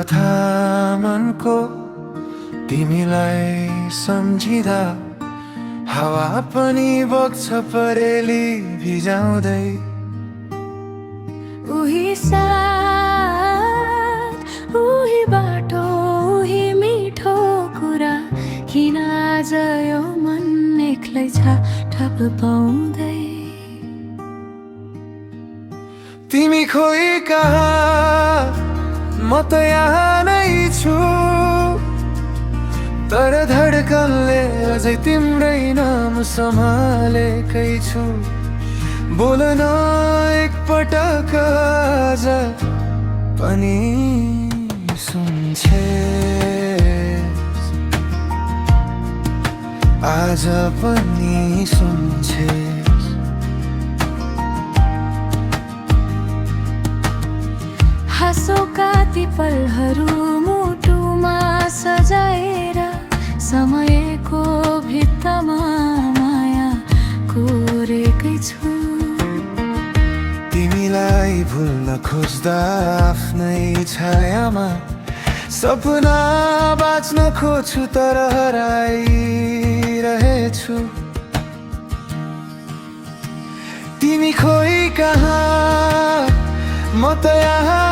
कथा मनको तिमीलाई सम्झिँदा हावा पनि बग्छ परेली भिजाउँदै। उही साथ उही बाटो उही मिठो कुरा किन आज यो मन एक्लै छ ठप पाउँदै। तिमी खोइ कहाँ म त यहाँ नै छु, तर धड्कनले अझै तिम्रै नाम सम्हालेकै छु। बोल्न एकपटक आज पनि सुन्छेस्, आज पनि सुन्छेस्। हाँसोका ती पलहरू मुटुमा सजाएर समयको भित्तामा माया कोरेकै छु। तिमीलाई भुल्न खोज्दा आफ्नै छायामा सपना बाँच्न खोज्छु, तर हराइरहेछु। तिमी खोइ कहाँ म त यहाँ